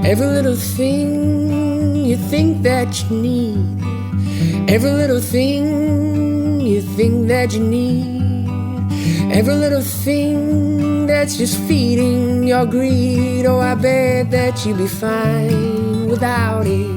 Every little thing you think that you need. Every little thing you think that you need. Every little thing that's just feeding your greed. Oh, I bet that you'd be fine without it.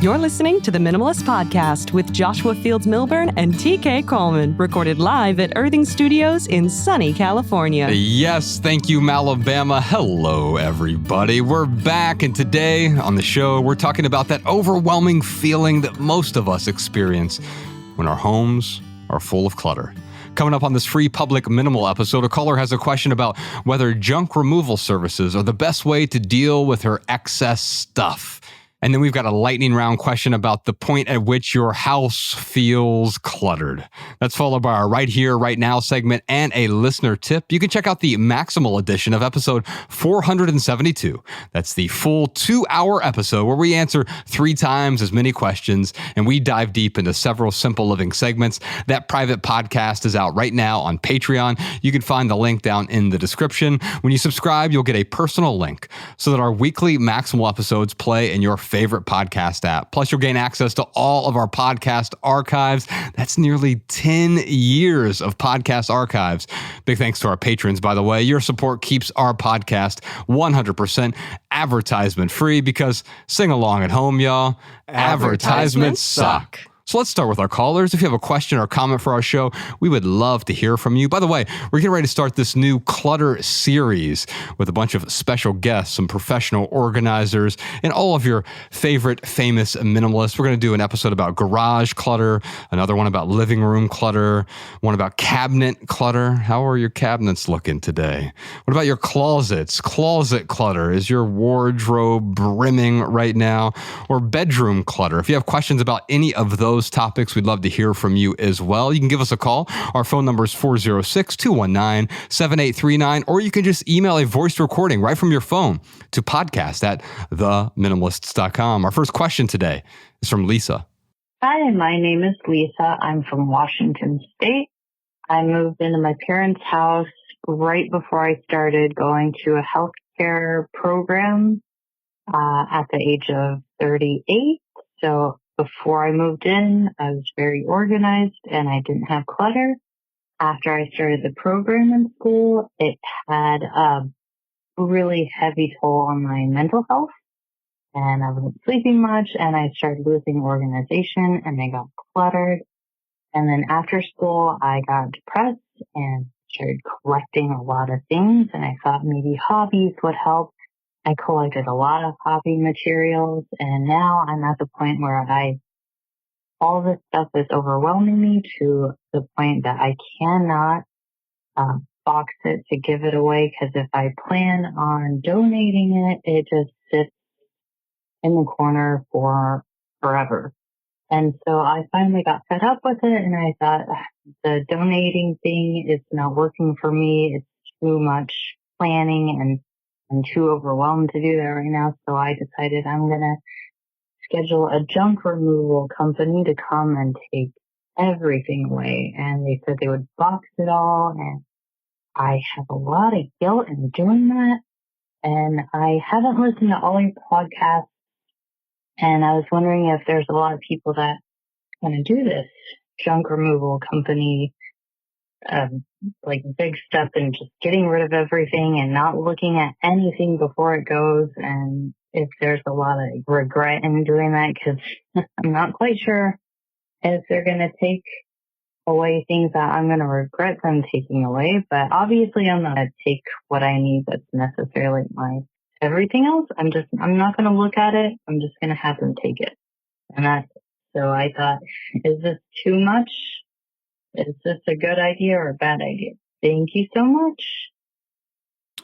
You're listening to the Minimalist Podcast with Joshua Fields Milburn and TK Coleman, recorded live at Earthing Studios in sunny California. Yes, thank you, Alabama. Hello, everybody. We're back, and today on the show, we're talking about that overwhelming feeling that most of us experience when our homes are full of clutter. Coming up on this free public minimal episode, a caller has a question about whether junk removal services are the best way to deal with her excess stuff. And then we've got a lightning round question about the point at which your house feels cluttered. That's followed by our Right Here, Right Now segment and a listener tip. You can check out the Maximal edition of episode 472. That's the full 2-hour episode where we answer 3 times as many questions and we dive deep into several simple living segments. That private podcast is out right now on Patreon. You can find the link down in the description. When you subscribe, you'll get a personal link so that our weekly Maximal episodes play in your favorite podcast app. Plus, you'll gain access to all of our podcast archives. That's nearly 10 years of podcast archives. Big thanks to our patrons, by the way. Your support keeps our podcast 100% advertisement free because sing along at home, y'all. Advertisements suck. So let's start with our callers. If you have a question or comment for our show, we would love to hear from you. By the way, we're getting ready to start this new Clutter series with a bunch of special guests, some professional organizers, and all of your favorite famous minimalists. We're going to do an episode about garage clutter, another one about living room clutter, one about cabinet clutter. How are your cabinets looking today? What about your closets? Closet clutter. Is your wardrobe brimming right now? Or bedroom clutter? If you have questions about any of those topics, we'd love to hear from you as well. You can give us a call. Our phone number is 406-219-7839, or you can just email a voice recording right from your phone to podcast@theminimalists.com. Our first question today is from Lisa. Hi, my name is Lisa. I'm from Washington State. I moved into my parents' house right before I started going to a healthcare program at the age of 38. So before I moved in, I was very organized and I didn't have clutter. After I started the program in school, it had a really heavy toll on my mental health. And I wasn't sleeping much and I started losing organization and I got cluttered. And then after school, I got depressed and started collecting a lot of things. And I thought maybe hobbies would help. I collected a lot of hobby materials, and now I'm at the point where all this stuff is overwhelming me to the point that I cannot box it to give it away, because if I plan on donating it, it just sits in the corner for forever. And so I finally got fed up with it, and I thought the donating thing is not working for me. It's too much planning and I'm too overwhelmed to do that right now. So I decided I'm going to schedule a junk removal company to come and take everything away. And they said they would box it all. And I have a lot of guilt in doing that. And I haven't listened to all your podcasts. And I was wondering if there's a lot of people that want to do this junk removal company, like big step in just getting rid of everything and not looking at anything before it goes. And if there's a lot of regret in doing that, because I'm not quite sure if they're going to take away things that I'm going to regret them taking away. But obviously I'm not going to take what I need that's necessarily mine. Everything else, I'm not going to look at it. I'm just going to have them take it. And that's it. So I thought, is this too much? Is this a good idea or a bad idea? Thank you so much.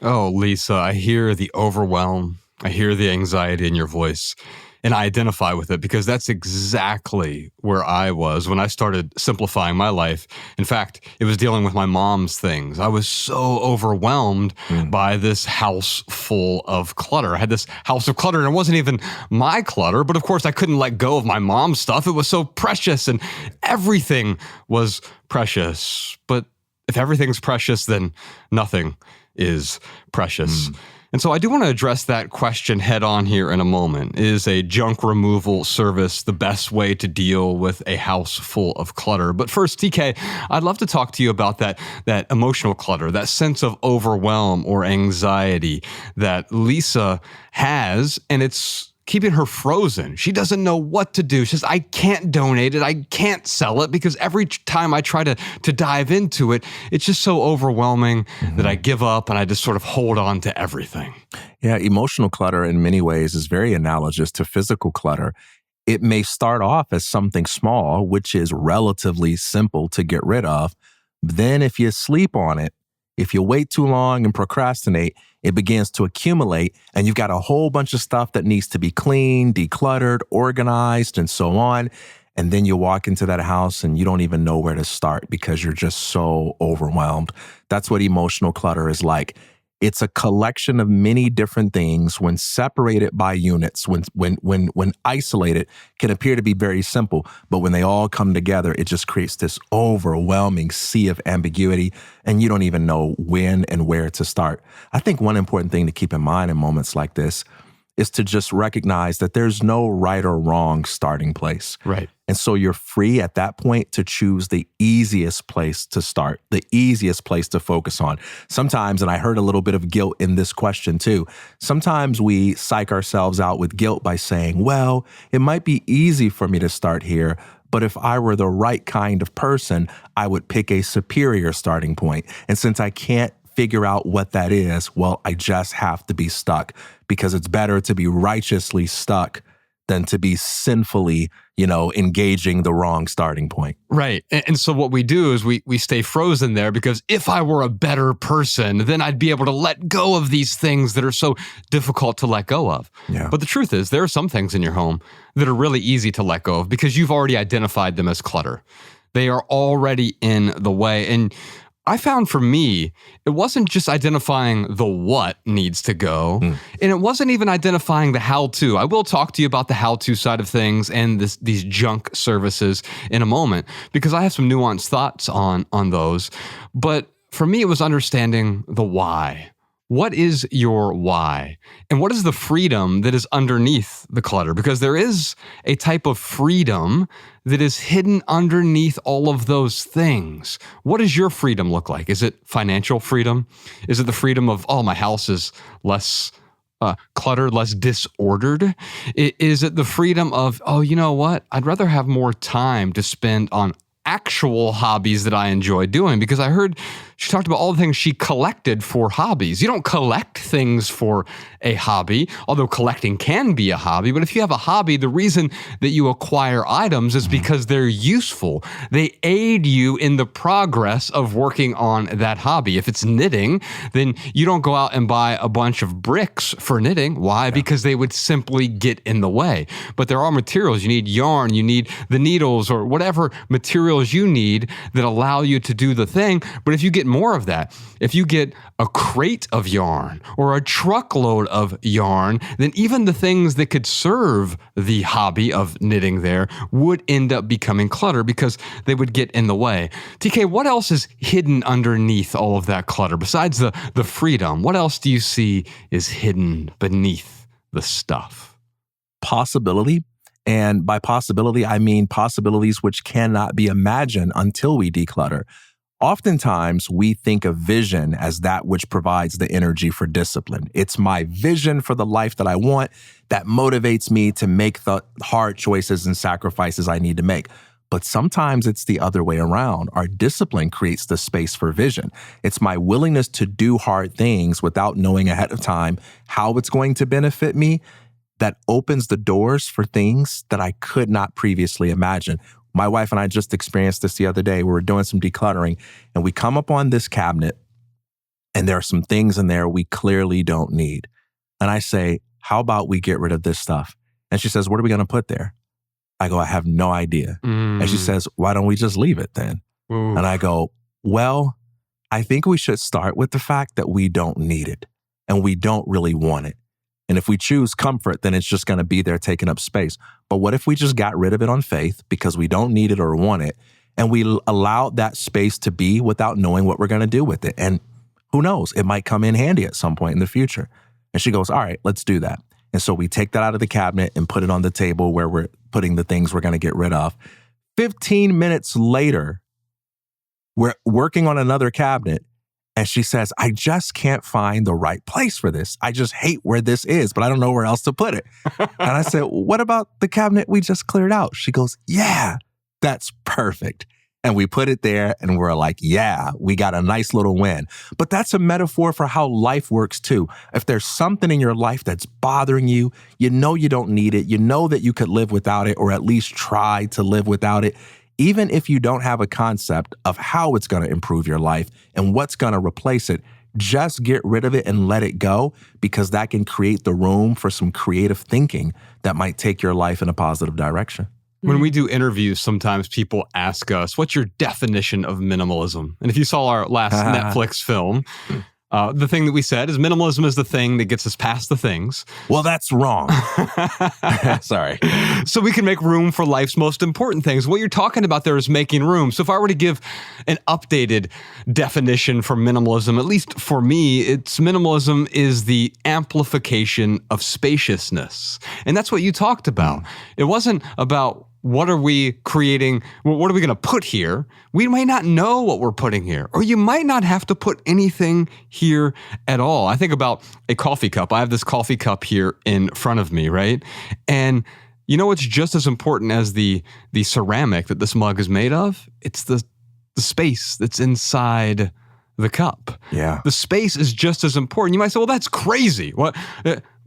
Oh, Lisa, I hear the overwhelm. I hear the anxiety in your voice, and I identify with it because that's exactly where I was when I started simplifying my life. In fact, it was dealing with my mom's things. I was so overwhelmed by this house full of clutter. I had this house of clutter, and it wasn't even my clutter, but of course I couldn't let go of my mom's stuff. It was so precious, and everything was precious. But if everything's precious, then nothing is precious. And so I do want to address that question head on here in a moment. Is a junk removal service the best way to deal with a house full of clutter? But first, TK, I'd love to talk to you about that emotional clutter, that sense of overwhelm or anxiety that Lisa has, and it's keeping her frozen. She doesn't know what to do. She says, I can't donate it. I can't sell it because every time I try to dive into it, it's just so overwhelming that I give up and I just sort of hold on to everything. Yeah, emotional clutter in many ways is very analogous to physical clutter. It may start off as something small, which is relatively simple to get rid of. Then if you sleep on it, if you wait too long and procrastinate, it begins to accumulate and you've got a whole bunch of stuff that needs to be cleaned, decluttered, organized, and so on. And then you walk into that house and you don't even know where to start because you're just so overwhelmed. That's what emotional clutter is like. It's a collection of many different things when separated by units, when isolated, can appear to be very simple, but when they all come together, it just creates this overwhelming sea of ambiguity, and you don't even know when and where to start. I think one important thing to keep in mind in moments like this is to just recognize that there's no right or wrong starting place. Right. And so you're free at that point to choose the easiest place to start, the easiest place to focus on. Sometimes, and I heard a little bit of guilt in this question too, sometimes we psych ourselves out with guilt by saying, well, it might be easy for me to start here, but if I were the right kind of person, I would pick a superior starting point. And since I can't figure out what that is, well, I just have to be stuck because it's better to be righteously stuck than to be sinfully, engaging the wrong starting point. Right. And so what we do is we stay frozen there because if I were a better person, then I'd be able to let go of these things that are so difficult to let go of. Yeah. But the truth is there are some things in your home that are really easy to let go of because you've already identified them as clutter. They are already in the way. And I found for me, it wasn't just identifying the what needs to go, and it wasn't even identifying the how-to. I will talk to you about the how-to side of things and these junk services in a moment, because I have some nuanced thoughts on those. But for me, it was understanding the why. What is your why? And what is the freedom that is underneath the clutter? Because there is a type of freedom that is hidden underneath all of those things. What does your freedom look like? Is it financial freedom? Is it the freedom of, my house is less cluttered, less disordered? Is it the freedom of, you know what? I'd rather have more time to spend on actual hobbies that I enjoy doing, because I heard she talked about all the things she collected for hobbies. You don't collect things for a hobby, although collecting can be a hobby. But if you have a hobby, the reason that you acquire items is because they're useful. They aid you in the progress of working on that hobby. If it's knitting, then you don't go out and buy a bunch of bricks for knitting. Why? Yeah. Because they would simply get in the way. But there are materials. You need yarn, you need the needles, or whatever materials you need that allow you to do the thing. But if you get more of that, if you get a crate of yarn or a truckload of yarn, then even the things that could serve the hobby of knitting there would end up becoming clutter because they would get in the way. TK, what else is hidden underneath all of that clutter besides the freedom? What else do you see is hidden beneath the stuff? Possibility. And by possibility, I mean possibilities which cannot be imagined until we declutter. Oftentimes, we think of vision as that which provides the energy for discipline. It's my vision for the life that I want that motivates me to make the hard choices and sacrifices I need to make. But sometimes it's the other way around. Our discipline creates the space for vision. It's my willingness to do hard things without knowing ahead of time how it's going to benefit me that opens the doors for things that I could not previously imagine. My wife and I just experienced this the other day. We were doing some decluttering and we come up on this cabinet and there are some things in there we clearly don't need. And I say, how about we get rid of this stuff? And she says, what are we going to put there? I go, I have no idea. And she says, why don't we just leave it then? And I go, well, I think we should start with the fact that we don't need it and we don't really want it. And if we choose comfort, then it's just going to be there taking up space. But what if we just got rid of it on faith because we don't need it or want it, and we allowed that space to be without knowing what we're going to do with it? And who knows, it might come in handy at some point in the future. And she goes, all right, let's do that. And so we take that out of the cabinet and put it on the table where we're putting the things we're going to get rid of. 15 minutes later, we're working on another cabinet. And she says, I just can't find the right place for this. I just hate where this is, but I don't know where else to put it. And I said, what about the cabinet we just cleared out? She goes, yeah, that's perfect. And we put it there and we're like, yeah, we got a nice little win. But that's a metaphor for how life works too. If there's something in your life that's bothering you, you know you don't need it. You know that you could live without it, or at least try to live without it. Even if you don't have a concept of how it's going to improve your life and what's going to replace it, just get rid of it and let it go, because that can create the room for some creative thinking that might take your life in a positive direction. When we do interviews, sometimes people ask us, what's your definition of minimalism? And if you saw our last Netflix film, the thing that we said is minimalism is the thing that gets us past the things. Well, that's wrong. Sorry. So we can make room for life's most important things. What you're talking about there is making room. So if I were to give an updated definition for minimalism, at least for me, it's minimalism is the amplification of spaciousness. And that's what you talked about. It wasn't about what are we creating? What are we going to put here? We might not know what we're putting here, or you might not have to put anything here at all. I think about a coffee cup. I have this coffee cup here in front of me, right? And you know what's just as important as the ceramic that this mug is made of? It's the space that's inside the cup. Yeah. The space is just as important. You might say, well, that's crazy. What?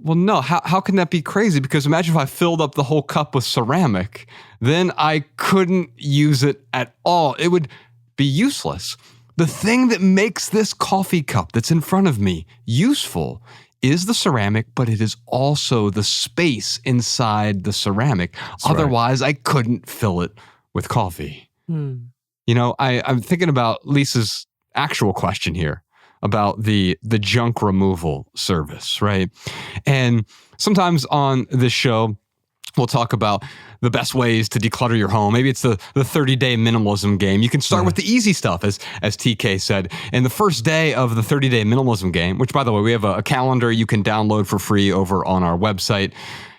Well, no, how can that be crazy? Because imagine if I filled up the whole cup with ceramic, then I couldn't use it at all. It would be useless. The thing that makes this coffee cup that's in front of me useful is the ceramic, but it is also the space inside the ceramic. That's Otherwise, right. I couldn't fill it with coffee. You know, I'm thinking about Lisa's actual question here about the junk removal service, right? And sometimes on this show, we'll talk about the best ways to declutter your home. Maybe it's the 30-day minimalism game. You can start with the easy stuff, as TK said. And the first day of the 30-day minimalism game, which, by the way, we have a calendar you can download for free over on our website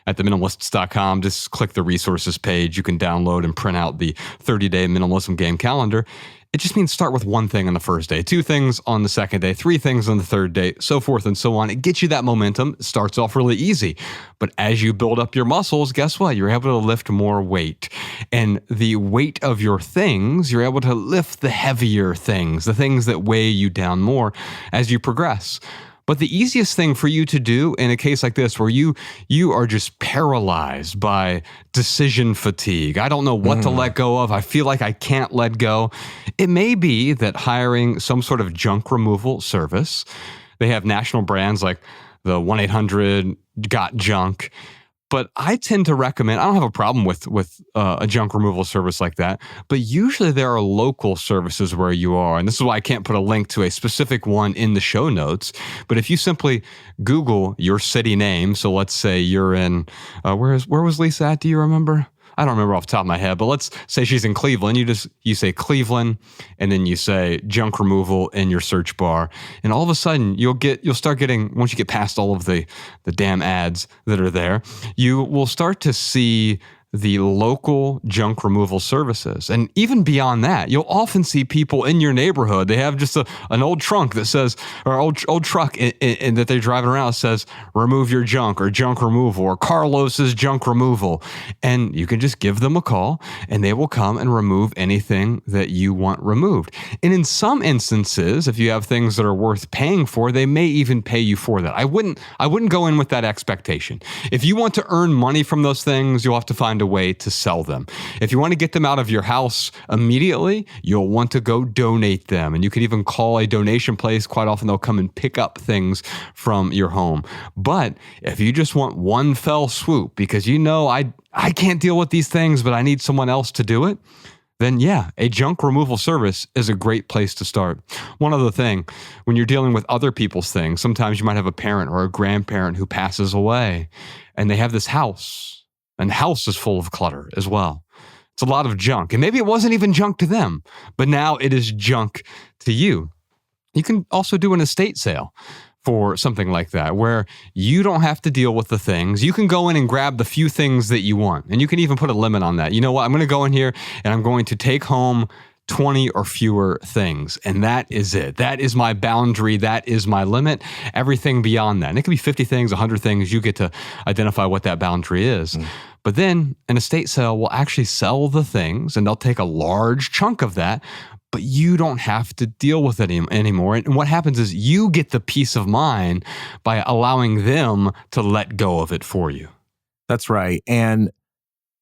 at theminimalists.com. Just click the resources page. You can download and print out the 30-day minimalism game calendar. It just means start with one thing on the first day, 2 things on the second day, 3 things on the third day, so forth and so on. It gets you that momentum. It starts off really easy. But as you build up your muscles, guess what? You're able to lift more weight. And the weight of your things, you're able to lift the heavier things, the things that weigh you down more as you progress. But the easiest thing for you to do in a case like this, where you are just paralyzed by decision fatigue, I don't know what to let go of, I feel like I can't let go, it may be that hiring some sort of junk removal service. They have national brands like the 1-800-GOT-JUNK. But I tend to recommend, I don't have a problem with a junk removal service like that, but usually there are local services where you are. And this is why I can't put a link to a specific one in the show notes. But if you simply Google your city name, so let's say you're in, where was Lisa at? Do you remember? I don't remember off the top of my head, but let's say she's in Cleveland. You say Cleveland, and then you say junk removal in your search bar, and all of a sudden you'll start getting, once you get past all of the damn ads that are there, you will start to see the local junk removal services. And even beyond that, you'll often see people in your neighborhood. They have just an old trunk that says, or old truck in that they're driving around that says, remove your junk, or junk removal, or Carlos's junk removal. And you can just give them a call and they will come and remove anything that you want removed. And in some instances, if you have things that are worth paying for, they may even pay you for that. I wouldn't go in with that expectation. If you want to earn money from those things, you'll have to find a way to sell them. If you want to get them out of your house immediately, you'll want to go donate them. And you can even call a donation place. Quite often they'll come and pick up things from your home. But if you just want one fell swoop, because you know I can't deal with these things, but I need someone else to do it, then yeah, a junk removal service is a great place to start. One other thing, when you're dealing with other people's things, sometimes you might have a parent or a grandparent who passes away and they have this house. And the house is full of clutter as well. It's a lot of junk. And maybe it wasn't even junk to them, but now it is junk to you. You can also do an estate sale for something like that, where you don't have to deal with the things. You can go in and grab the few things that you want. And you can even put a limit on that. You know what? I'm going to go in here and I'm going to take home 20 or fewer things. And that is it. That is my boundary. That is my limit. Everything beyond that. And it could be 50 things, 100 things. You get to identify what that boundary is. But then an estate sale will actually sell the things and they'll take a large chunk of that, but you don't have to deal with it anymore. And what happens is you get the peace of mind by allowing them to let go of it for you. That's right. And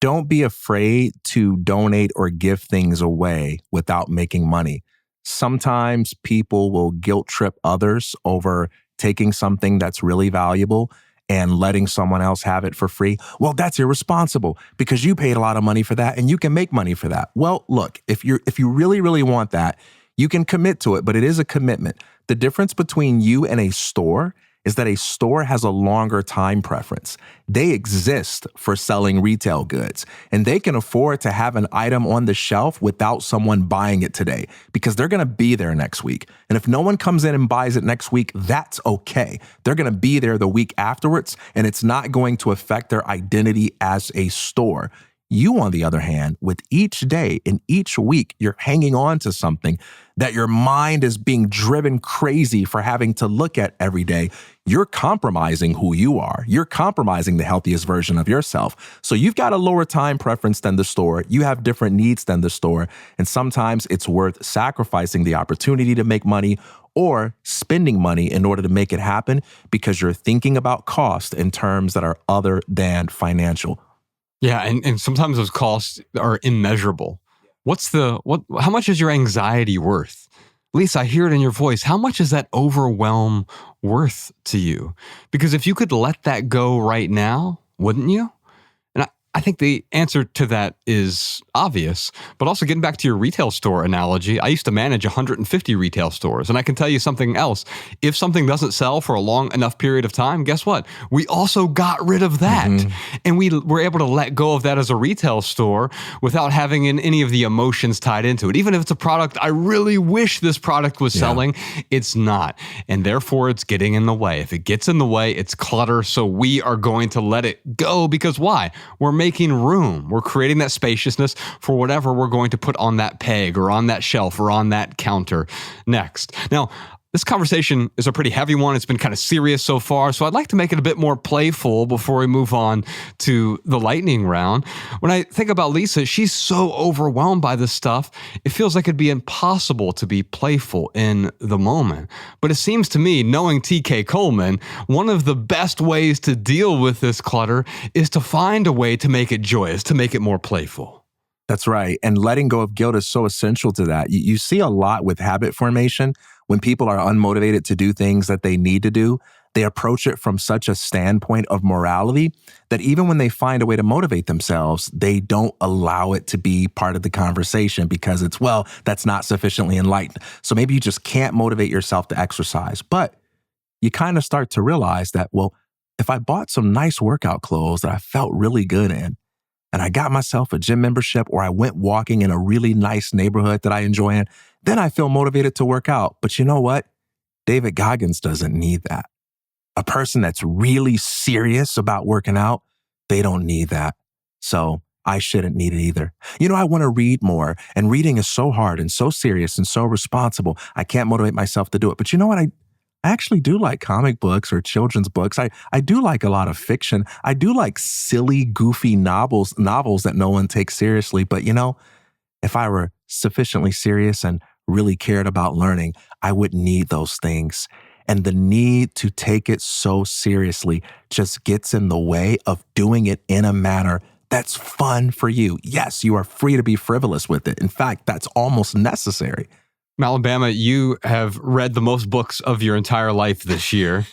don't be afraid to donate or give things away without making money. Sometimes people will guilt trip others over taking something that's really valuable and letting someone else have it for free. Well, that's irresponsible because you paid a lot of money for that and you can make money for that. Well, look, if you really, really want that, you can commit to it, but it is a commitment. The difference between you and a store is that a store has a longer time preference. They exist for selling retail goods, and they can afford to have an item on the shelf without someone buying it today because they're going to be there next week. And if no one comes in and buys it next week, that's okay. They're going to be there the week afterwards, and it's not going to affect their identity as a store. You, on the other hand, with each day and each week, you're hanging on to something that your mind is being driven crazy for having to look at every day. You're compromising who you are. You're compromising the healthiest version of yourself. So you've got a lower time preference than the store. You have different needs than the store. And sometimes it's worth sacrificing the opportunity to make money or spending money in order to make it happen because you're thinking about cost in terms that are other than financial. Yeah, and sometimes those costs are immeasurable. How much is your anxiety worth? Lisa, I hear it in your voice. How much is that overwhelm worth to you? Because if you could let that go right now, wouldn't you? And I think the answer to that is obvious, but also getting back to your retail store analogy, I used to manage 150 retail stores. And I can tell you something else. If something doesn't sell for a long enough period of time, guess what? We also got rid of that. And we were able to let go of that as a retail store without having any of the emotions tied into it. Even if it's a product I really wish this product was selling, it's not. And therefore, it's getting in the way. If it gets in the way, it's clutter. So we are going to let it go because why? We're making room. We're creating that spaciousness for whatever we're going to put on that peg or on that shelf or on that counter next. Now, this conversation is a pretty heavy one. It's been kind of serious so far, so I'd like to make it a bit more playful before we move on to the lightning round. When I think about Lisa, she's so overwhelmed by this stuff, it feels like it'd be impossible to be playful in the moment. But it seems to me, knowing TK Coleman, one of the best ways to deal with this clutter is to find a way to make it joyous, to make it more playful. That's right. And letting go of guilt is so essential to that. You see a lot with habit formation. When people are unmotivated to do things that they need to do, they approach it from such a standpoint of morality that even when they find a way to motivate themselves, they don't allow it to be part of the conversation because it's, well, that's not sufficiently enlightened. So maybe you just can't motivate yourself to exercise. But you kind of start to realize that, well, if I bought some nice workout clothes that I felt really good in, and I got myself a gym membership or I went walking in a really nice neighborhood that I enjoy in, then I feel motivated to work out. But you know what? David Goggins doesn't need that. A person that's really serious about working out, they don't need that. So I shouldn't need it either. You know, I want to read more, and reading is so hard and so serious and so responsible. I can't motivate myself to do it. But you know what? I actually do like comic books or children's books. I do like a lot of fiction. I do like silly, goofy novels that no one takes seriously. But you know, if I were sufficiently serious and really cared about learning, I wouldn't need those things. And the need to take it so seriously just gets in the way of doing it in a manner that's fun for you. Yes, you are free to be frivolous with it. In fact, that's almost necessary. Alabama, you have read the most books of your entire life this year.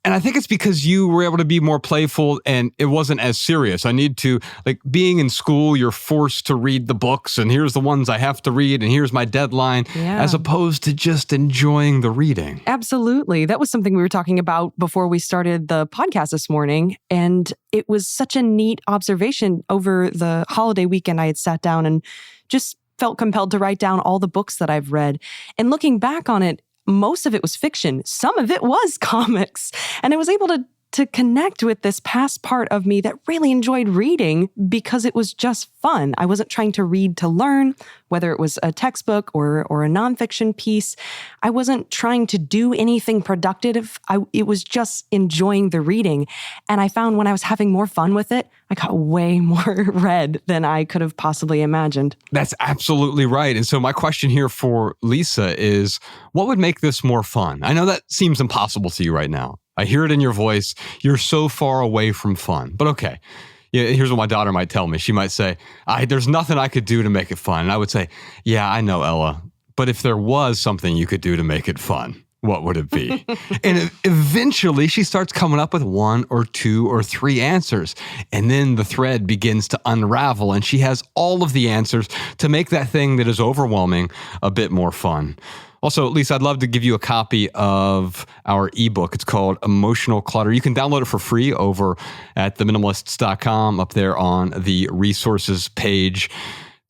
And I think it's because you were able to be more playful and it wasn't as serious. I need to, like being in school, you're forced to read the books and here's the ones I have to read and here's my deadline, as opposed to just enjoying the reading. Absolutely. That was something we were talking about before we started the podcast this morning. And it was such a neat observation over the holiday weekend. I had sat down and just felt compelled to write down all the books that I've read. And looking back on it, most of it was fiction. Some of it was comics. And I was able to connect with this past part of me that really enjoyed reading because it was just fun. I wasn't trying to read to learn, whether it was a textbook or a nonfiction piece. I wasn't trying to do anything productive. It was just enjoying the reading. And I found when I was having more fun with it, I got way more read than I could have possibly imagined. That's absolutely right. And so my question here for Lisa is, what would make this more fun? I know that seems impossible to you right now. I hear it in your voice. You're so far away from fun. But okay, yeah, here's what my daughter might tell me. She might say, there's nothing I could do to make it fun. And I would say, yeah, I know, Ella. But if there was something you could do to make it fun, what would it be? And eventually she starts coming up with 1 or 2 or 3 answers. And then the thread begins to unravel and she has all of the answers to make that thing that is overwhelming a bit more fun. Also, Lisa, I'd love to give you a copy of our ebook. It's called Emotional Clutter. You can download it for free over at theminimalists.com up there on the resources page.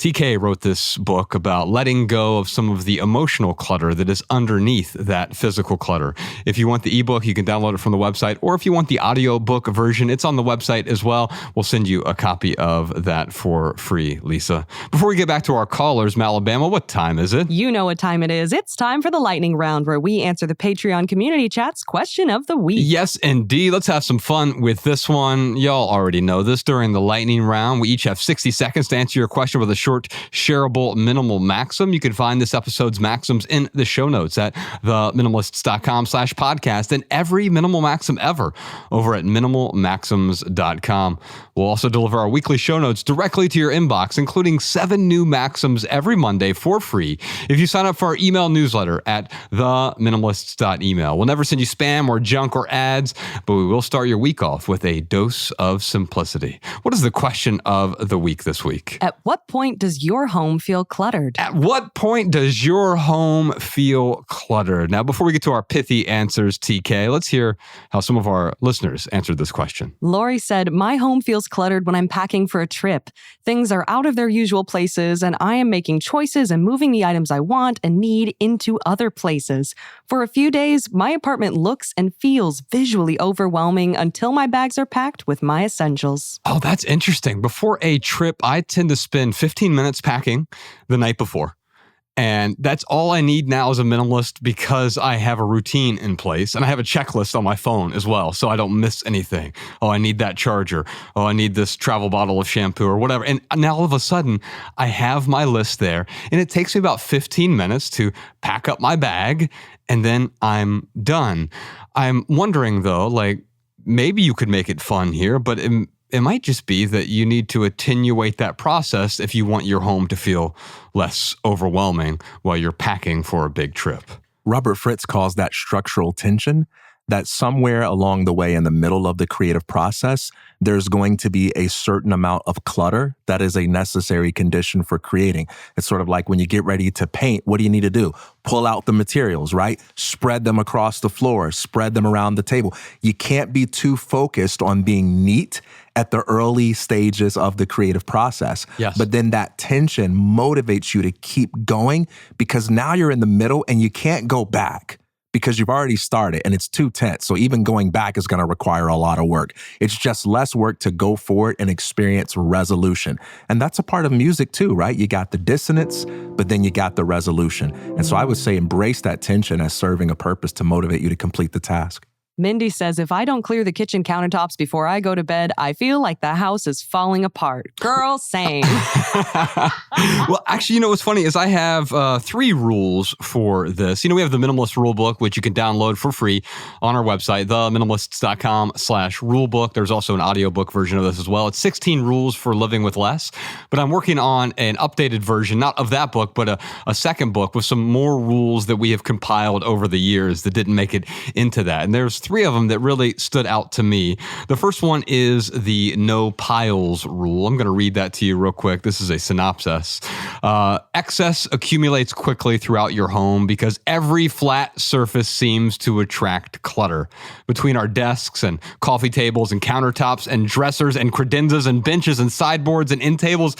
TK wrote this book about letting go of some of the emotional clutter that is underneath that physical clutter. If you want the ebook, you can download it from the website, or if you want the audiobook version, it's on the website as well. We'll send you a copy of that for free, Lisa. Before we get back to our callers, Malabama, what time is it? You know what time it is. It's time for the lightning round, where we answer the Patreon community chat's question of the week. Yes, indeed. Let's have some fun with this one. Y'all already know this. During the lightning round, we each have 60 seconds to answer your question with a short, shareable minimal maxim. You can find this episode's maxims in the show notes at theminimalists.com/podcast, and every minimal maxim ever over at minimalmaxims.com. We'll also deliver our weekly show notes directly to your inbox, including 7 new maxims every Monday for free if you sign up for our email newsletter at theminimalists.email. We'll never send you spam or junk or ads, but we will start your week off with a dose of simplicity. What is the question of the week this week? At what point does your home feel cluttered? At what point does your home feel cluttered? Now, before we get to our pithy answers, TK, let's hear how some of our listeners answered this question. Lori said, my home feels cluttered when I'm packing for a trip. Things are out of their usual places, and I am making choices and moving the items I want and need into other places. For a few days, my apartment looks and feels visually overwhelming until my bags are packed with my essentials. Oh, that's interesting. Before a trip, I tend to spend 15 minutes packing the night before. And that's all I need now as a minimalist because I have a routine in place and I have a checklist on my phone as well, so I don't miss anything. Oh, I need that charger. Oh, I need this travel bottle of shampoo or whatever. And now all of a sudden, I have my list there, and it takes me about 15 minutes to pack up my bag, and then I'm done. I'm wondering, though, like, maybe you could make it fun here, but it might just be that you need to attenuate that process if you want your home to feel less overwhelming while you're packing for a big trip. Robert Fritz calls that structural tension, that somewhere along the way in the middle of the creative process, there's going to be a certain amount of clutter that is a necessary condition for creating. It's sort of like when you get ready to paint, what do you need to do? Pull out the materials, right? Spread them across the floor, spread them around the table. You can't be too focused on being neat at the early stages of the creative process. Yes. But then that tension motivates you to keep going because now you're in the middle and you can't go back because you've already started and it's too tense. So even going back is going to require a lot of work. It's just less work to go forward and experience resolution. And that's a part of music too, right? You got the dissonance, but then you got the resolution. And so I would say embrace that tension as serving a purpose to motivate you to complete the task. Mindy says, if I don't clear the kitchen countertops before I go to bed, I feel like the house is falling apart. Girl, same. Well, actually, you know what's funny is I have 3 rules for this. We have the Minimalist Rulebook, which you can download for free on our website, theminimalists.com/rulebook. There's also an audiobook version of this as well. It's 16 rules for living with less. But I'm working on an updated version, not of that book, but a second book with some more rules that we have compiled over the years that didn't make it into that. And there's 3 of them that really stood out to me. The first one is the no piles rule. I'm going to read that to you real quick. This is a synopsis. Excess accumulates quickly throughout your home because every flat surface seems to attract clutter. Between our desks and coffee tables and countertops and dressers and credenzas and benches and sideboards and end tables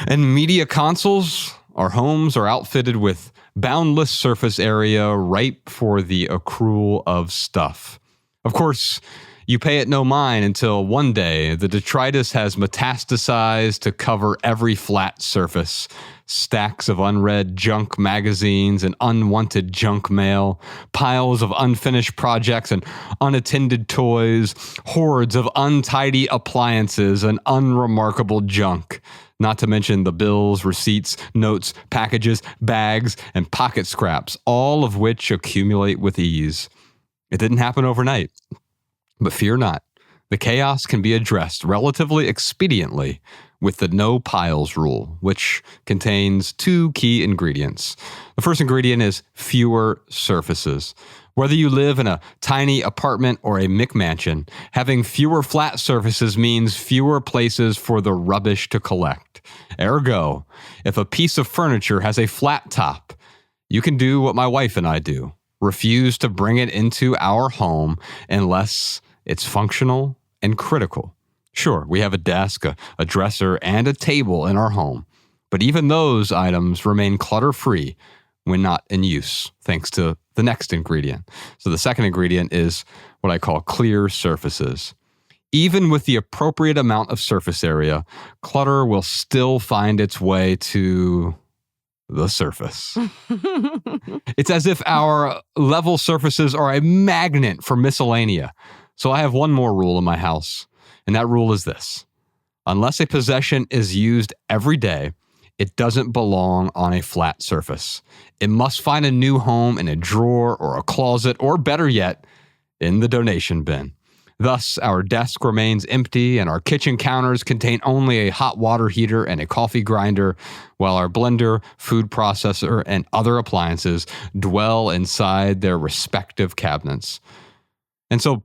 and media consoles, Our homes are outfitted with boundless surface area ripe for the accrual of stuff. Of course, you pay it no mind until one day the detritus has metastasized to cover every flat surface. Stacks of unread junk magazines and unwanted junk mail, piles of unfinished projects and unattended toys, hordes of untidy appliances and unremarkable junk. Not to mention the bills, receipts, notes, packages, bags, and pocket scraps, all of which accumulate with ease. It didn't happen overnight. But fear not, the chaos can be addressed relatively expediently with the no piles rule, which contains 2 key ingredients. The first ingredient is fewer surfaces. Whether you live in a tiny apartment or a McMansion, having fewer flat surfaces means fewer places for the rubbish to collect. Ergo, if a piece of furniture has a flat top, you can do what my wife and I do. Refuse to bring it into our home unless it's functional and critical. Sure, we have a desk, a dresser, and a table in our home, but even those items remain clutter-free when not in use, thanks to the next ingredient. So the second ingredient is what I call clear surfaces. Even with the appropriate amount of surface area, clutter will still find its way to the surface. It's as if our level surfaces are a magnet for miscellanea. So I have one more rule in my house, and that rule is this. Unless a possession is used every day, it doesn't belong on a flat surface. It must find a new home in a drawer or a closet, or better yet, in the donation bin. Thus, our desk remains empty and our kitchen counters contain only a hot water heater and a coffee grinder, while our blender, food processor, and other appliances dwell inside their respective cabinets. And so,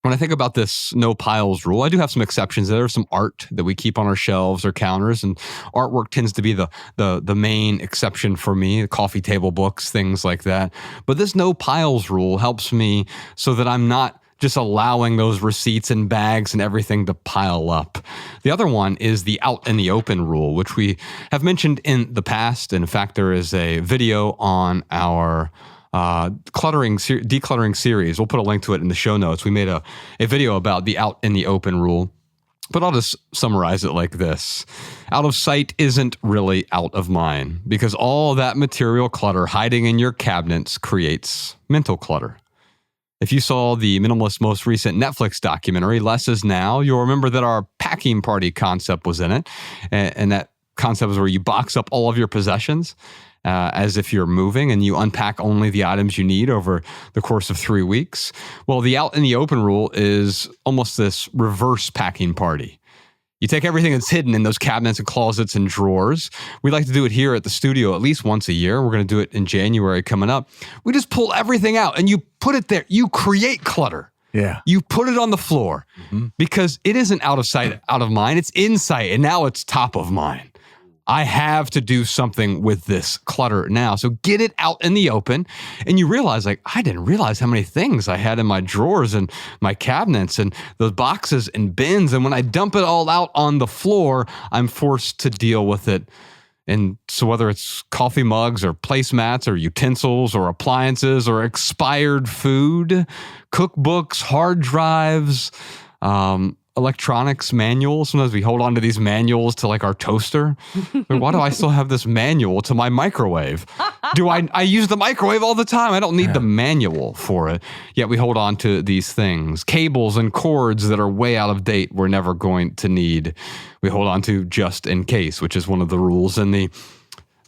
when I think about this no piles rule, I do have some exceptions. There's some art that we keep on our shelves or counters, and artwork tends to be the main exception for me, coffee table books, things like that. But this no piles rule helps me so that I'm not just allowing those receipts and bags and everything to pile up. The other one is the out in the open rule, which we have mentioned in the past. In fact, there is a video on our decluttering series. We'll put a link to it in the show notes. We made a video about the out in the open rule, but I'll just summarize it like this. Out of sight isn't really out of mind, because all that material clutter hiding in your cabinets creates mental clutter. If you saw the Minimalists' most recent Netflix documentary, Less Is Now, you'll remember that our packing party concept was in it. And that concept is where you box up all of your possessions as if you're moving, and you unpack only the items you need over the course of 3 weeks. Well, the out in the open rule is almost this reverse packing party. You take everything that's hidden in those cabinets and closets and drawers. We like to do it here at the studio at least once a year. We're going to do it in January coming up. We just pull everything out and you put it there. You create clutter. Yeah. You put it on the floor because it isn't out of sight, out of mind. It's in sight, and now it's top of mind. I have to do something with this clutter now. So get it out in the open, and you realize, like, I didn't realize how many things I had in my drawers and my cabinets and those boxes and bins. And when I dump it all out on the floor, I'm forced to deal with it. And so whether it's coffee mugs or placemats or utensils or appliances or expired food, cookbooks, hard drives, electronics manuals. Sometimes we hold on to these manuals to like our toaster. Like, why do I still have this manual to my microwave? I use the microwave all the time. I don't need the manual for it. Yet we hold on to these things. Cables and cords that are way out of date we're never going to need. We hold on to just in case, which is one of the rules in the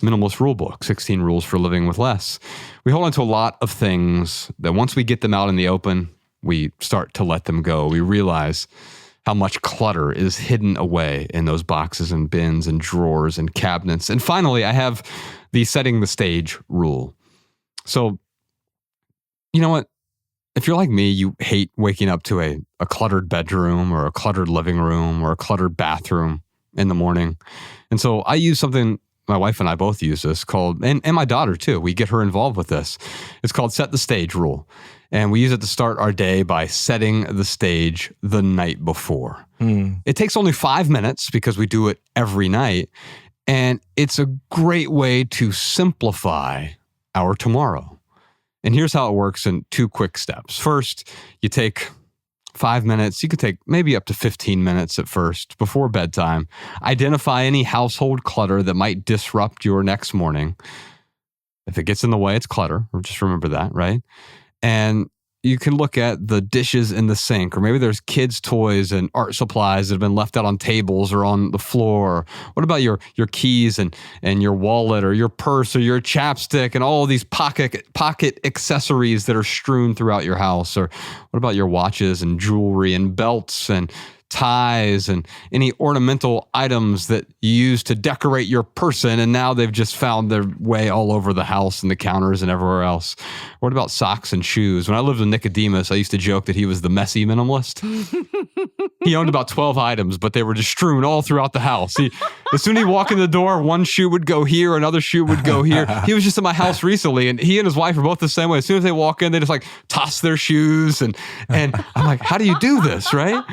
Minimalist Rule Book, 16 Rules for Living with Less. We hold on to a lot of things that once we get them out in the open, we start to let them go. We realize how much clutter is hidden away in those boxes and bins and drawers and cabinets. And finally, I have the setting the stage rule. So, you know what? If you're like me, you hate waking up to a cluttered bedroom or a cluttered living room or a cluttered bathroom in the morning. And so I use something, my wife and I both use this called, and my daughter too, we get her involved with this. It's called Set the Stage Rule. And we use it to start our day by setting the stage the night before. It takes only 5 minutes because we do it every night. And it's a great way to simplify our tomorrow. And here's how it works in 2 quick steps. First, you take 5 minutes. You could take maybe up to 15 minutes at first before bedtime. Identify any household clutter that might disrupt your next morning. If it gets in the way, it's clutter. Just remember that, right? And you can look at the dishes in the sink, or maybe there's kids' toys and art supplies that have been left out on tables or on the floor. What about your keys and your wallet or your purse or your chapstick and all of these pocket accessories that are strewn throughout your house? Or what about your watches and jewelry and belts and ties and any ornamental items that you use to decorate your person, and now they've just found their way all over the house and the counters and everywhere else? What about socks and shoes? When I lived with Nicodemus, I used to joke that he was the messy minimalist. He owned about 12 items, but they were just strewn all throughout the house. As soon as he'd walk in the door, one shoe would go here, another shoe would go here. He was just at my house recently, and he and his wife are both the same way. As soon as they walk in, they just like toss their shoes, and I'm like, how do you do this, right?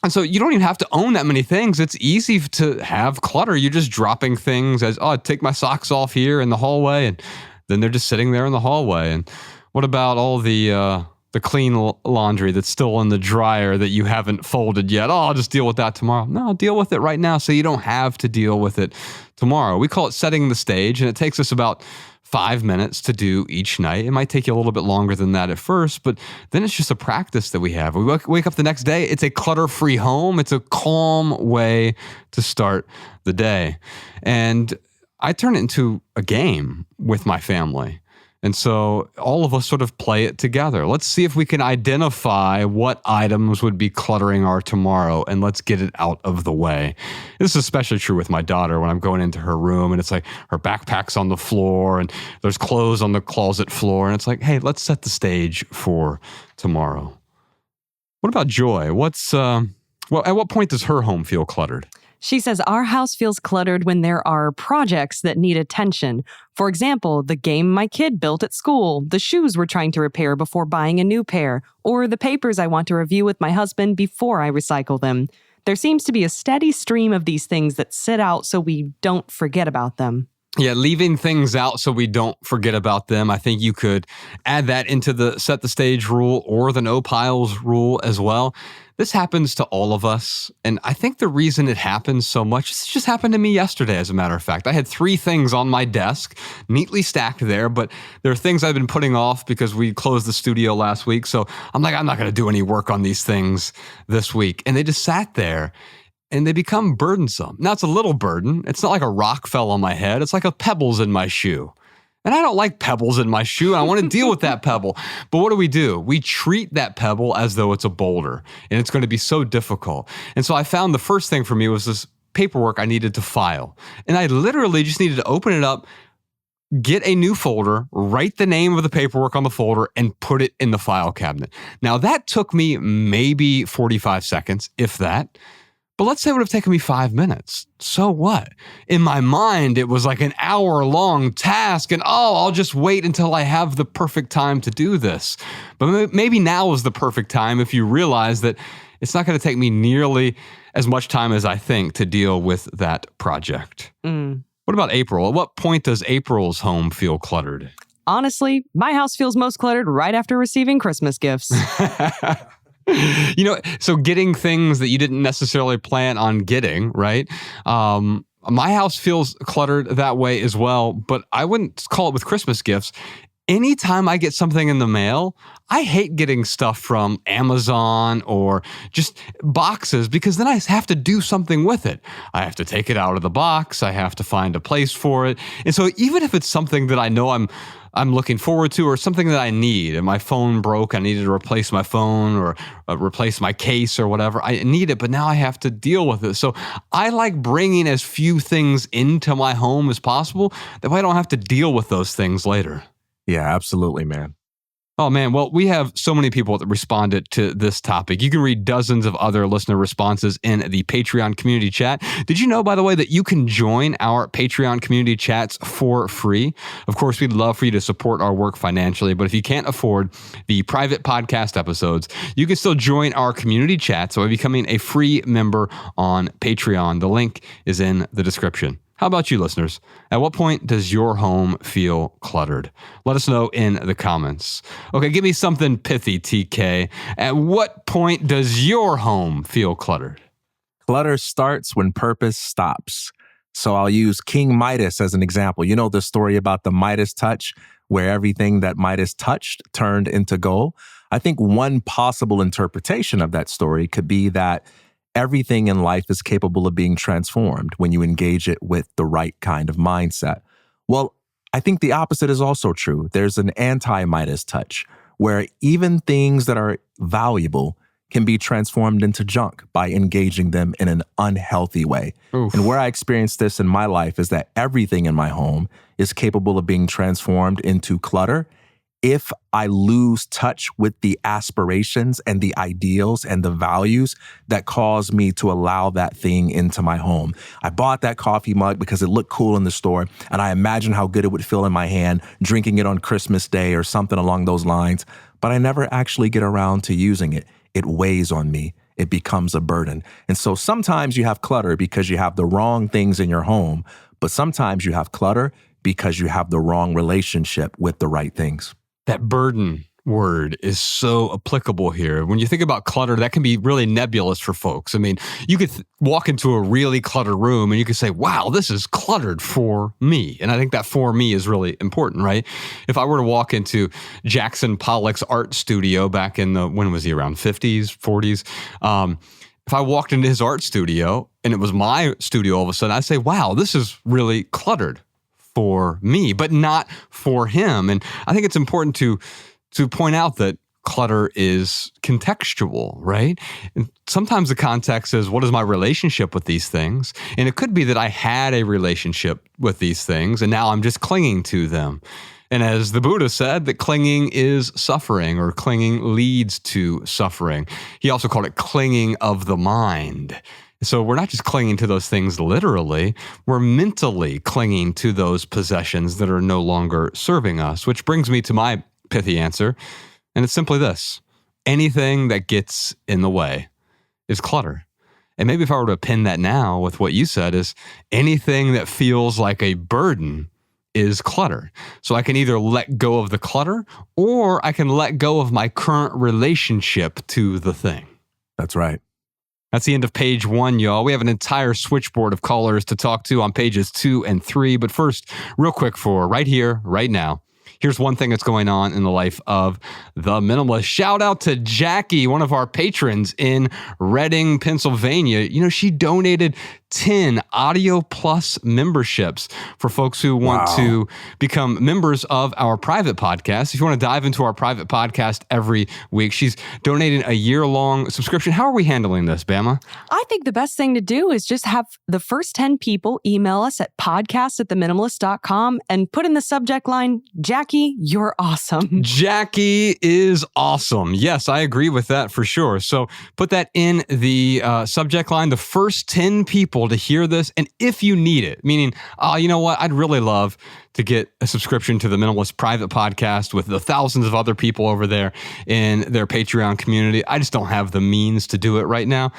And so you don't even have to own that many things. It's easy to have clutter. You're just dropping things as, I take my socks off here in the hallway, and then they're just sitting there in the hallway. And what about all the clean laundry that's still in the dryer that you haven't folded yet? I'll just deal with that tomorrow. No, deal with it right now so you don't have to deal with it tomorrow. We call it setting the stage, and it takes us about 5 minutes to do each night. It might take you a little bit longer than that at first, but then it's just a practice that we have. We wake up the next day. It's a clutter-free home. It's a calm way to start the day. And I turn it into a game with my family. And so all of us sort of play it together. Let's see if we can identify what items would be cluttering our tomorrow, and let's get it out of the way. This is especially true with my daughter when I'm going into her room and it's like her backpack's on the floor and there's clothes on the closet floor. And it's like, hey, let's set the stage for tomorrow. What about Joy? At what point does her home feel cluttered? She says our house feels cluttered when there are projects that need attention. For example, the game my kid built at school, the shoes we're trying to repair before buying a new pair, or the papers I want to review with my husband before I recycle them. There seems to be a steady stream of these things that sit out so we don't forget about them. Yeah, leaving things out so we don't forget about them. I think you could add that into the set the stage rule or the no piles rule as well. This happens to all of us. And I think the reason it happens so much, this just happened to me yesterday, as a matter of fact. I had 3 things on my desk, neatly stacked there, but there are things I've been putting off because we closed the studio last week. So I'm like, I'm not going to do any work on these things this week. And they just sat there. And they become burdensome. Now, it's a little burden. It's not like a rock fell on my head. It's like a pebble's in my shoe. And I don't like pebbles in my shoe. And I want to deal with that pebble. But what do? We treat that pebble as though it's a boulder. And it's going to be so difficult. And so I found the first thing for me was this paperwork I needed to file. And I literally just needed to open it up, get a new folder, write the name of the paperwork on the folder, and put it in the file cabinet. Now, that took me maybe 45 seconds, if that. But let's say it would have taken me 5 minutes. So what? In my mind, it was like an hour-long task, and I'll just wait until I have the perfect time to do this. But maybe now is the perfect time if you realize that it's not going to take me nearly as much time as I think to deal with that project. What about April? At what point does April's home feel cluttered? Honestly, my house feels most cluttered right after receiving Christmas gifts. So getting things that you didn't necessarily plan on getting, right? My house feels cluttered that way as well, but I wouldn't call it with Christmas gifts. Anytime I get something in the mail, I hate getting stuff from Amazon or just boxes because then I have to do something with it. I have to take it out of the box. I have to find a place for it. And so even if it's something that I know I'm looking forward to or something that I need, and my phone broke, I needed to replace my phone or replace my case or whatever, I need it, but now I have to deal with it. So I like bringing as few things into my home as possible. That way I don't have to deal with those things later. Yeah, absolutely, man. Oh, man. Well, we have so many people that responded to this topic. You can read dozens of other listener responses in the Patreon community chat. Did you know, by the way, that you can join our Patreon community chats for free? Of course, we'd love for you to support our work financially, but if you can't afford the private podcast episodes, you can still join our community chats by becoming a free member on Patreon. The link is in the description. How about you, listeners? At what point does your home feel cluttered? Let us know in the comments. Okay, give me something pithy, TK. At what point does your home feel cluttered? Clutter starts when purpose stops. So I'll use King Midas as an example. You know the story about the Midas touch, where everything that Midas touched turned into gold? I think one possible interpretation of that story could be that everything in life is capable of being transformed when you engage it with the right kind of mindset. Well, I think the opposite is also true. There's an anti-Midas touch, where even things that are valuable can be transformed into junk by engaging them in an unhealthy way. Oof. And where I experienced this in my life is that everything in my home is capable of being transformed into clutter if I lose touch with the aspirations and the ideals and the values that cause me to allow that thing into my home. I bought that coffee mug because it looked cool in the store, and I imagined how good it would feel in my hand, drinking it on Christmas Day or something along those lines, but I never actually get around to using it. It weighs on me. It becomes a burden. And so sometimes you have clutter because you have the wrong things in your home, but sometimes you have clutter because you have the wrong relationship with the right things. That burden word is so applicable here. When you think about clutter, that can be really nebulous for folks. I mean, you could walk into a really cluttered room and you could say, wow, this is cluttered for me. And I think that for me is really important, right? If I were to walk into Jackson Pollock's art studio back in the, when was he around, 50s, 40s? If I walked into his art studio and it was my studio all of a sudden, I'd say, wow, this is really cluttered for me, but not for him. And I think it's important to point out that clutter is contextual, right? And sometimes the context is, what is my relationship with these things? And it could be that I had a relationship with these things and now I'm just clinging to them. And as the Buddha said, that clinging is suffering, or clinging leads to suffering. He also called it clinging of the mind. So we're not just clinging to those things literally, we're mentally clinging to those possessions that are no longer serving us, which brings me to my pithy answer. And it's simply this: anything that gets in the way is clutter. And maybe if I were to pin that now with what you said, is anything that feels like a burden is clutter. So I can either let go of the clutter or I can let go of my current relationship to the thing. That's right. That's the end of page 1, y'all. We have an entire switchboard of callers to talk to on pages 2 and 3. But first, real quick for right here, right now, here's one thing that's going on in the life of the minimalist. Shout out to Jackie, one of our patrons in Reading, Pennsylvania. You know, she donated 10 Audio Plus memberships for folks who want to become members of our private podcast. If you want to dive into our private podcast every week, she's donating a year-long subscription. How are we handling this, Bama? I think the best thing to do is just have the first 10 people email us at podcast@theminimalist.com and put in the subject line, Jackie, you're awesome. Jackie is awesome. Yes, I agree with that for sure. So put that in the subject line, the first 10 people to hear this. And if you need it, meaning, you know what, I'd really love to get a subscription to the Minimalist private podcast with the thousands of other people over there in their Patreon community. I just don't have the means to do it right now.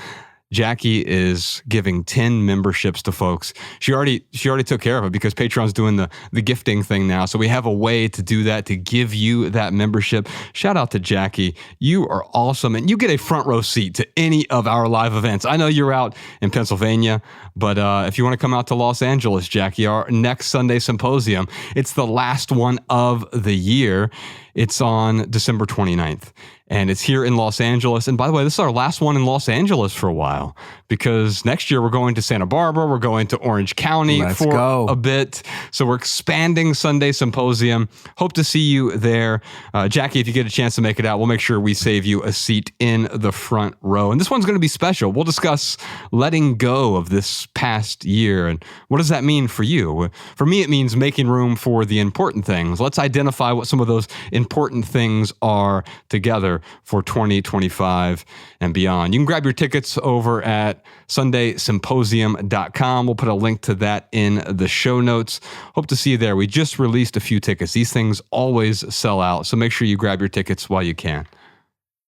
Jackie is giving 10 memberships to folks. She already took care of it because Patreon's doing the gifting thing now. So we have a way to do that, to give you that membership. Shout out to Jackie. You are awesome. And you get a front row seat to any of our live events. I know you're out in Pennsylvania, but if you want to come out to Los Angeles, Jackie, our next Sunday symposium, it's the last one of the year. It's on December 29th. And it's here in Los Angeles. And by the way, this is our last one in Los Angeles for a while, because next year we're going to Santa Barbara. We're going to Orange County a bit. So we're expanding Sunday Symposium. Hope to see you there. Jackie, if you get a chance to make it out, we'll make sure we save you a seat in the front row. And this one's going to be special. We'll discuss letting go of this past year. And what does that mean for you? For me, it means making room for the important things. Let's identify what some of those important important things are together for 2025 and beyond. You can grab your tickets over at sundaysymposium.com. We'll put a link to that in the show notes. Hope to see you there. We just released a few tickets. These things always sell out, so make sure you grab your tickets while you can.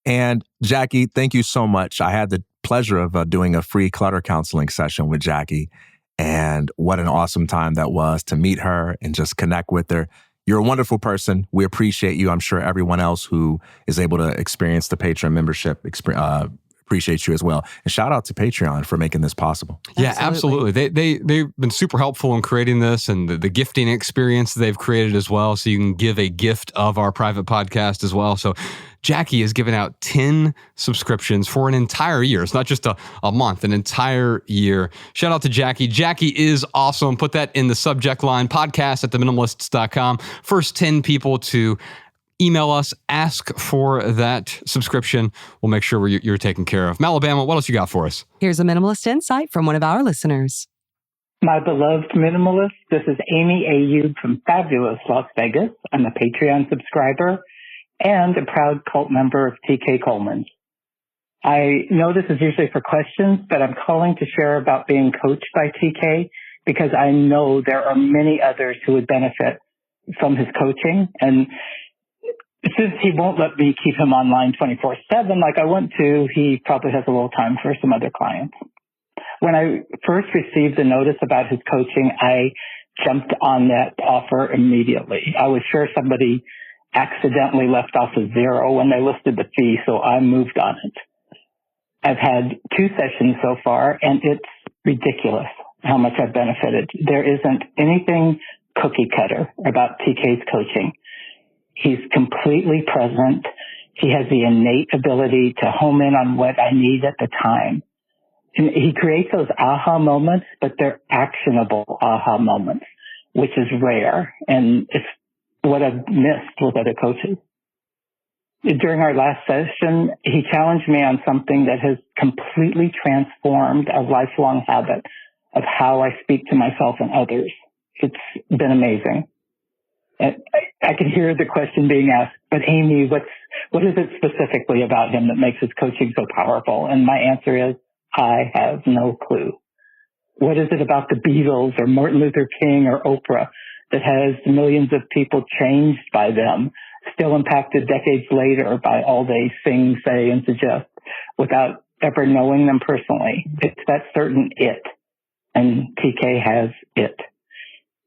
And Jackie, thank you so much. I had the pleasure of doing a free clutter counseling session with Jackie. And what an awesome time that was to meet her and just connect with her. You're a wonderful person. We appreciate you. I'm sure everyone else who is able to experience the Patreon membership appreciates you as well. And shout out to Patreon for making this possible. Yeah, absolutely. They've been super helpful in creating this, and the gifting experience they've created as well. So you can give a gift of our private podcast as well. So Jackie has given out 10 subscriptions for an entire year. It's not just a month, an entire year. Shout out to Jackie. Jackie is awesome. Put that in the subject line, podcast@theminimalists.com. First 10 people to email us, ask for that subscription. We'll make sure you're taken care of. Malabama, what else you got for us? Here's a minimalist insight from one of our listeners. My beloved minimalist, this is Amy Ayub from fabulous Las Vegas. I'm a Patreon subscriber and a proud cult member of TK Coleman. I know this is usually for questions, but I'm calling to share about being coached by TK because I know there are many others who would benefit from his coaching. And since he won't let me keep him online 24/7 like I want to, he probably has a little time for some other clients. When I first received the notice about his coaching, I jumped on that offer immediately. I was sure somebody accidentally left off a zero when they listed the fee, so I moved on it. I've had 2 sessions so far, and it's ridiculous how much I've benefited. There isn't anything cookie cutter about TK's coaching. He's completely present. He has the innate ability to home in on what I need at the time. And he creates those aha moments, but they're actionable aha moments, which is rare. And it's what I've missed with other coaches. During our last session, he challenged me on something that has completely transformed a lifelong habit of how I speak to myself and others. It's been amazing. And I can hear the question being asked, but Amy, what is it specifically about him that makes his coaching so powerful? And my answer is, I have no clue. What is it about the Beatles or Martin Luther King or Oprah that has millions of people changed by them, still impacted decades later by all they sing, say, and suggest without ever knowing them personally? It's that certain it. And TK has it.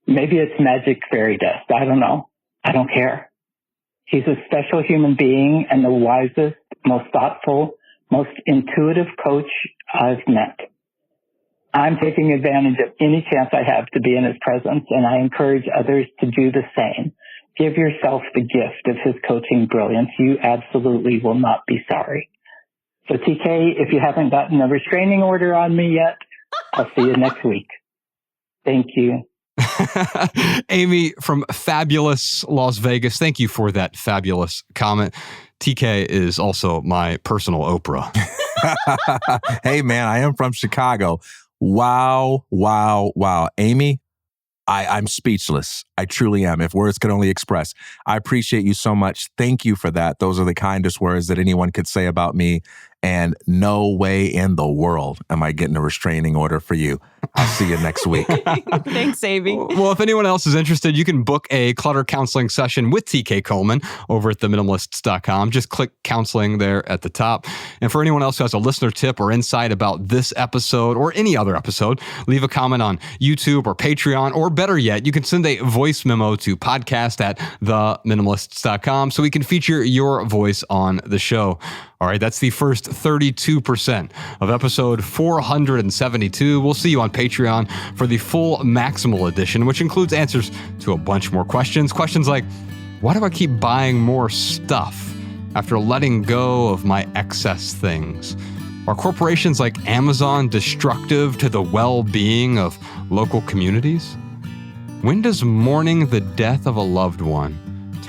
Maybe it's magic fairy dust. I don't know. I don't care. He's a special human being and the wisest, most thoughtful, most intuitive coach I've met. I'm taking advantage of any chance I have to be in his presence, and I encourage others to do the same. Give yourself the gift of his coaching brilliance. You absolutely will not be sorry. So TK, if you haven't gotten a restraining order on me yet, I'll see you next week. Thank you. Amy from fabulous Las Vegas, thank you for that fabulous comment. TK is also my personal Oprah. Hey, man, I am from Chicago. Wow, wow, wow. Amy, I'm speechless. I truly am. If words could only express. I appreciate you so much. Thank you for that. Those are the kindest words that anyone could say about me. And no way in the world am I getting a restraining order for you. I'll see you next week. Thanks, Amy. Well, if anyone else is interested, you can book a clutter counseling session with TK Coleman over at theminimalists.com. Just click counseling there at the top. And for anyone else who has a listener tip or insight about this episode or any other episode, leave a comment on YouTube or Patreon, or better yet, you can send a voice memo to podcast@theminimalists.com so we can feature your voice on the show. All right, that's the first 32% of episode 472. We'll see you on Patreon for the full Maximal edition, which includes answers to a bunch more questions. Questions like, why do I keep buying more stuff after letting go of my excess things? Are corporations like Amazon destructive to the well-being of local communities? When does mourning the death of a loved one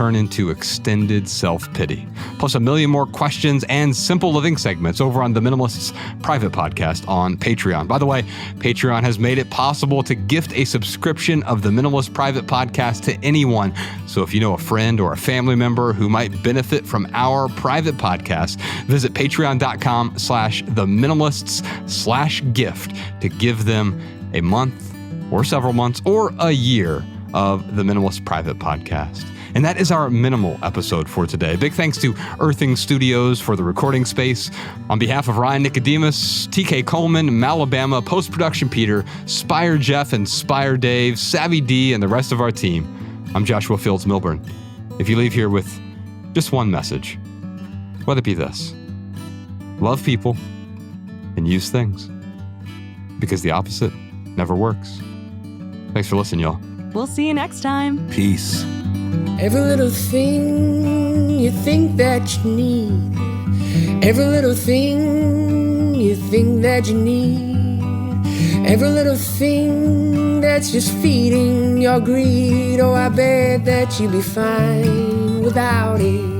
turn into extended self-pity. Plus a million more questions and simple living segments over on the Minimalists private podcast on Patreon. By the way, Patreon has made it possible to gift a subscription of the Minimalist private podcast to anyone. So if you know a friend or a family member who might benefit from our private podcast, visit patreon.com/theminimalists/gift to give them a month or several months or a year of the Minimalist private podcast. And that is our minimal episode for today. Big thanks to Earthing Studios for the recording space. On behalf of Ryan Nicodemus, TK Coleman, Malabama, Post-Production Peter, Spire Jeff and Spire Dave, Savvy D, and the rest of our team, I'm Joshua Fields Milburn. If you leave here with just one message, let it be this: love people and use things, because the opposite never works. Thanks for listening, y'all. We'll see you next time. Peace. Every little thing you think that you need, every little thing you think that you need, every little thing that's just feeding your greed. Oh, I bet that you'd be fine without it.